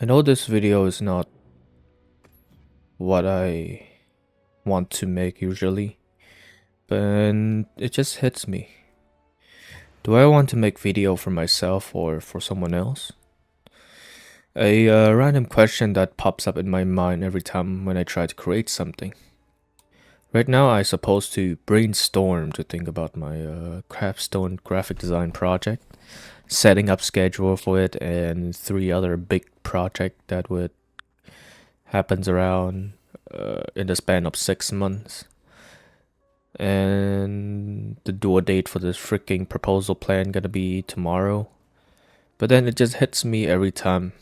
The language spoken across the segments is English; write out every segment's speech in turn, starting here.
I know this video is not what I want to make usually, but it just hits me. Do I want to make video for myself or for someone else? A random question that pops up in my mind every time when I try to create something. Right now I supposed to brainstorm to think about my capstone graphic design project, setting up schedule for it, and 3 other big project that would happens around in the span of 6 months. And the due date for this freaking proposal plan gonna be tomorrow. But then it just hits me every time.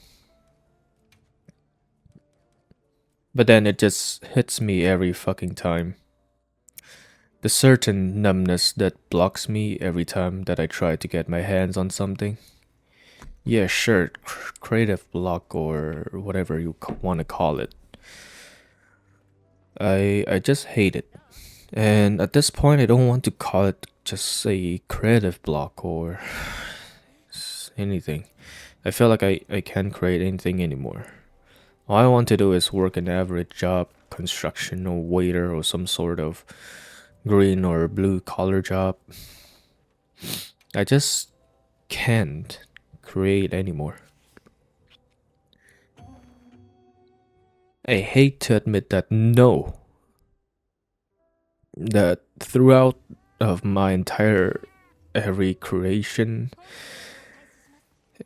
But then it just hits me every fucking time. The certain numbness that blocks me every time that I try to get my hands on something. Yeah, sure, creative block or whatever you want to call it. I just hate it. And at this point, I don't want to call it just a creative block or anything. I feel like I can't create anything anymore. All I want to do is work an average job, construction or waiter or some sort of green or blue collar job. I just can't create anymore. I hate to admit that that throughout of my entire every creation,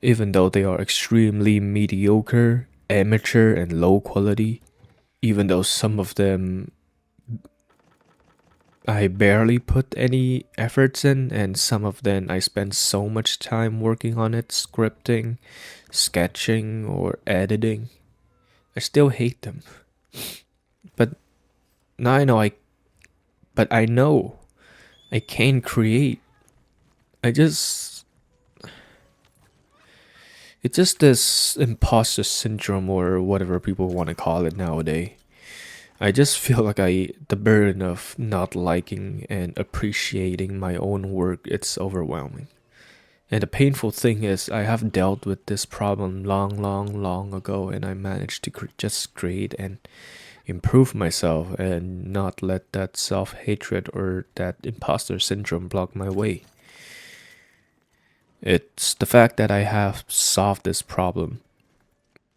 even though they are extremely mediocre, amateur, and low quality, even though some of them I barely put any efforts in, and some of them I spend so much time working on it, scripting, sketching, or editing, I still hate them. But now I know I can create. It's just this imposter syndrome or whatever people want to call it nowadays. I just feel like the burden of not liking and appreciating my own work, it's overwhelming. And the painful thing is I have dealt with this problem long ago, and I managed to just create and improve myself and not let that self-hatred or that imposter syndrome block my way. It's the fact that I have solved this problem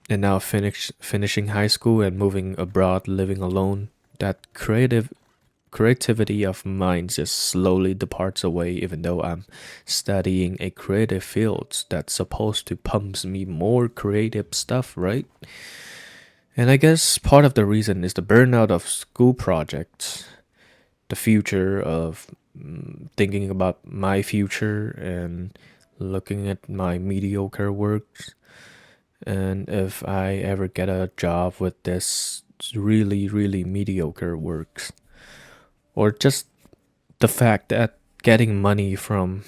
and now finishing high school and moving abroad, living alone, that creativity of mine just slowly departs away, even though I'm studying a creative field that's supposed to pump me more creative stuff, right? And I guess part of the reason is the burnout of school projects, the future of thinking about my future and looking at my mediocre works, and if I ever get a job with this really mediocre works, or just the fact that getting money from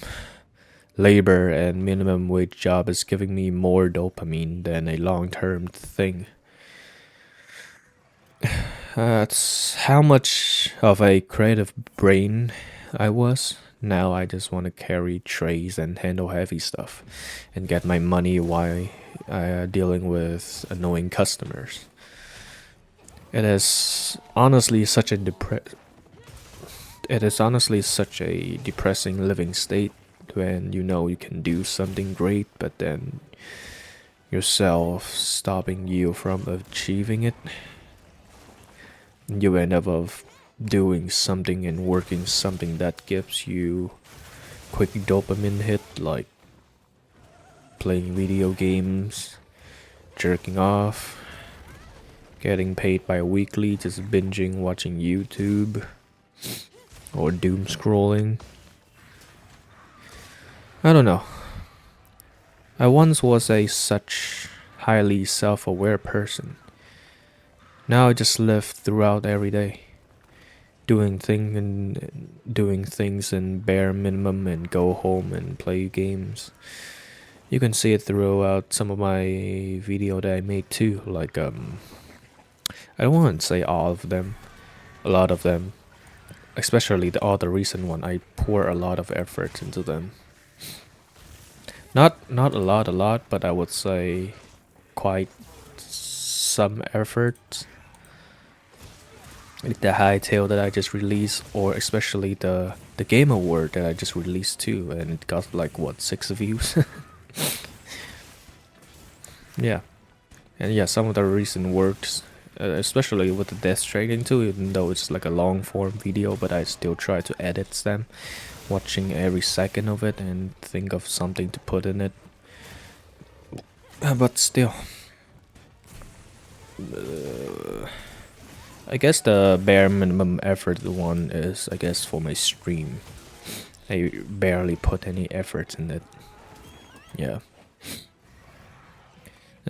labor and minimum wage job is giving me more dopamine than a long-term thing. That's how much of a creative brain I was. Now I just want to carry trays and handle heavy stuff and get my money while dealing with annoying customers. It is honestly such a depressing living state when you know you can do something great, but then yourself stopping you from achieving it. You end up of doing something and working something that gives you quick dopamine hit, like playing video games, jerking off, getting paid by weekly, just binging watching YouTube, or doom scrolling. I don't know. I once was a such highly self-aware person. Now I just live throughout every day, doing things in bare minimum and go home and play games. You can see it throughout some of my video that I made too. Like I don't want to say all of them, a lot of them, especially all the recent one. I pour a lot of effort into them. Not a lot, but I would say quite some effort. Like the Hightail that I just released, or especially the Game Award that I just released too, and it got like what 6 views. Yeah, and yeah, some of the recent works, especially with the Death Stranding too, even though it's like a long form video, but I still try to edit them, watching every second of it and think of something to put in it. But still, I guess the bare minimum effort one is, I guess, for my stream. I barely put any effort in it. Yeah.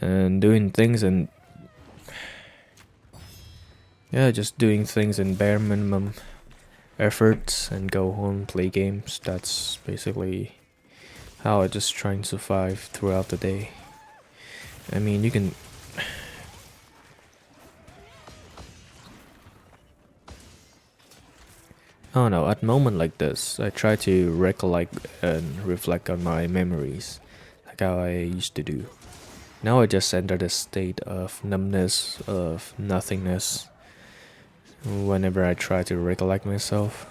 And doing things and yeah, just doing things in bare minimum efforts and go home, play games. That's basically how I just try and survive throughout the day. I mean, you can. I don't know, at moment like this, I try to recollect and reflect on my memories, like how I used to do. Now I just enter the state of numbness, of nothingness, whenever I try to recollect myself.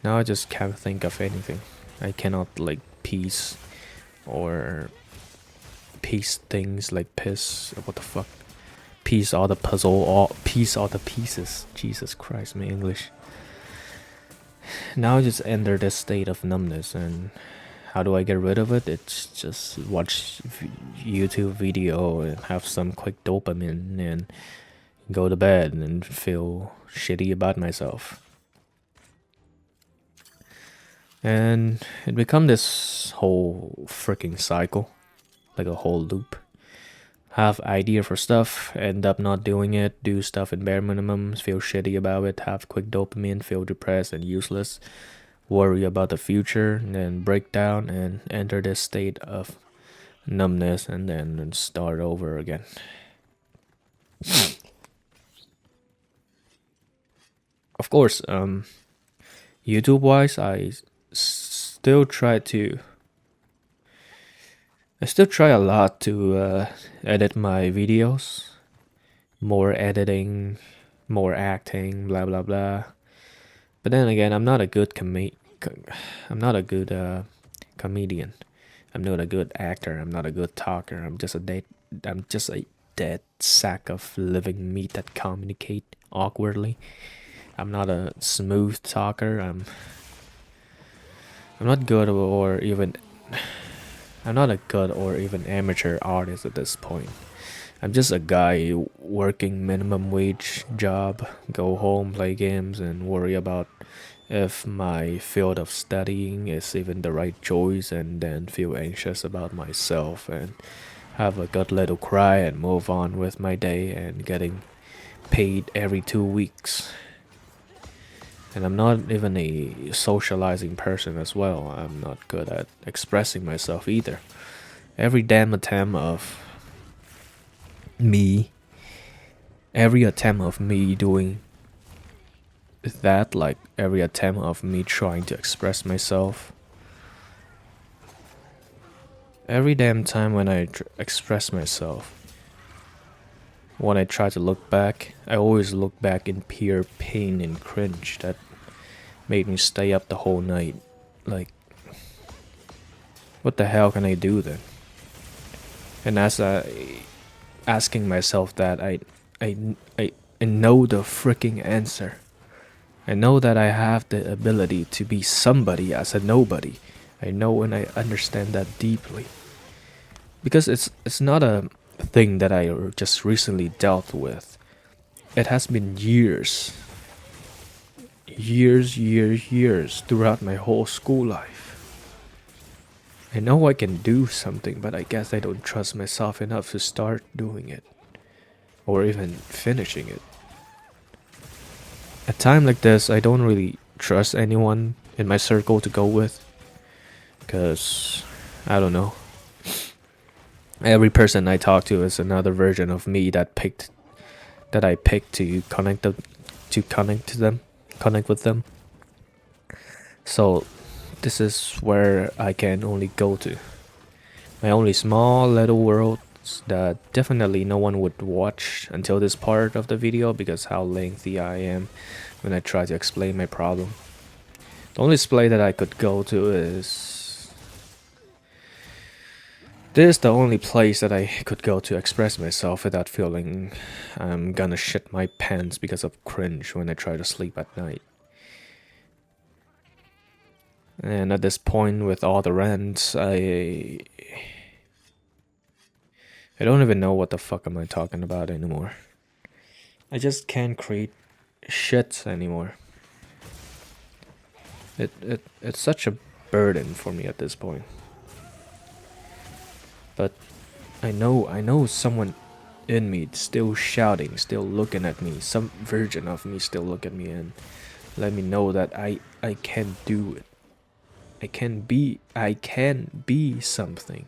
Now I just can't think of anything. I cannot like or piece things like piss. What the fuck? Piece all the puzzle, or piece all the pieces. Jesus Christ, my English. Now I just enter this state of numbness, and how do I get rid of it? It's just watch YouTube video and have some quick dopamine and go to bed and feel shitty about myself. And it become this whole freaking cycle, like a whole loop. Have idea for stuff, end up not doing it, do stuff in bare minimums, feel shitty about it, have quick dopamine, feel depressed and useless, worry about the future, and then break down and enter this state of numbness and then start over again. Of course, YouTube wise, I still try a lot to edit my videos. More editing, more acting, blah blah blah. But then again, I'm not a good comedian. I'm not a good actor. I'm not a good talker. I'm just a dead sack of living meat that communicate awkwardly. I'm not a smooth talker. I'm not good or even I'm not a good or even amateur artist at this point. I'm just a guy working minimum wage job, go home, play games, and worry about if my field of studying is even the right choice, and then feel anxious about myself and have a good little cry and move on with my day and getting paid every 2 weeks. And I'm not even a socializing person as well. I'm not good at expressing myself either. Every damn attempt of me, doing that, like every attempt of me trying to express myself, every damn time when I express myself, when I try to look back, I always look back in pure pain and cringe that made me stay up the whole night. Like, what the hell can I do then? And as I asking myself that, I know the freaking answer. I know that I have the ability to be somebody as a nobody. I know and I understand that deeply. Because it's not a thing that I just recently dealt with. It has been years throughout my whole school life. I know I can do something, but I guess I don't trust myself enough to start doing it. Or even finishing it. At time like this, I don't really trust anyone in my circle to go with. Because, I don't know. Every person I talk to is another version of me that I picked to connect with them. So this is where I can only go to. My only small little world fields that definitely no one would watch until this part of the video because how lengthy I am when I try to explain my problem. The only display that I could go to is... This is the only place that I could go to express myself without feeling I'm gonna shit my pants because of cringe when I try to sleep at night. And at this point with all the rents, I don't even know what the fuck am I talking about anymore. I just can't create shit anymore. It's such a burden for me at this point. But I know someone in me still shouting, still looking at me. Some version of me still look at me and let me know that I can do it. I can be something.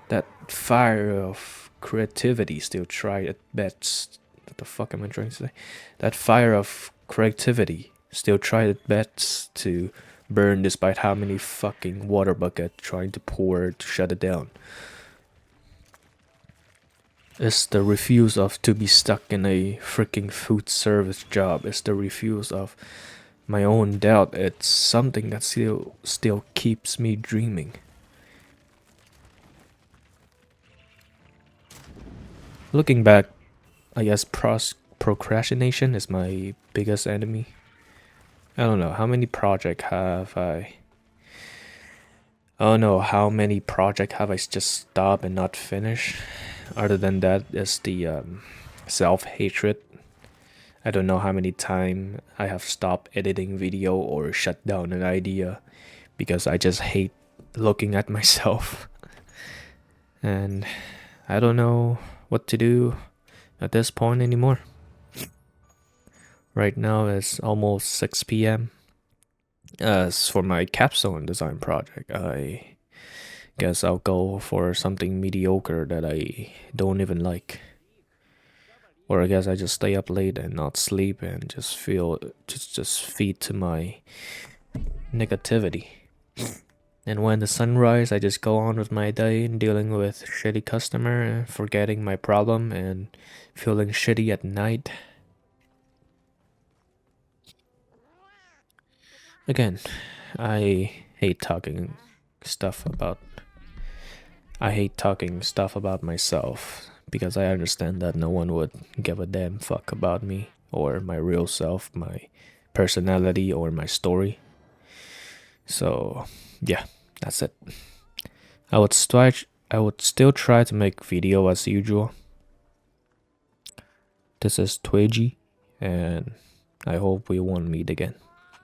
That fire of creativity still try at best. What the fuck am I trying to say? That fire of creativity still try at best to burn despite how many fucking water bucket trying to pour to shut it down. It's the refuse of to be stuck in a freaking food service job. It's the refuse of my own doubt. It's something that still keeps me dreaming. Looking back, I guess procrastination is my biggest enemy. I don't know how many projects have I. I don't know how many projects have I just stopped and not finished. Other than that, is the self-hatred. I don't know how many times I have stopped editing video or shut down an idea because I just hate looking at myself. And I don't know what to do at this point anymore. Right now it's almost 6 p.m. As for my capstone design project, I guess I'll go for something mediocre that I don't even like. Or I guess I just stay up late and not sleep and just feed to my negativity. And when the sun rises, I just go on with my day dealing with shitty customer, forgetting my problem and feeling shitty at night. Again, I hate talking stuff about myself because I understand that no one would give a damn fuck about me or my real self, my personality or my story. So, yeah, that's it. I would still try to make video as usual. This is Twiggy and I hope we won't meet again.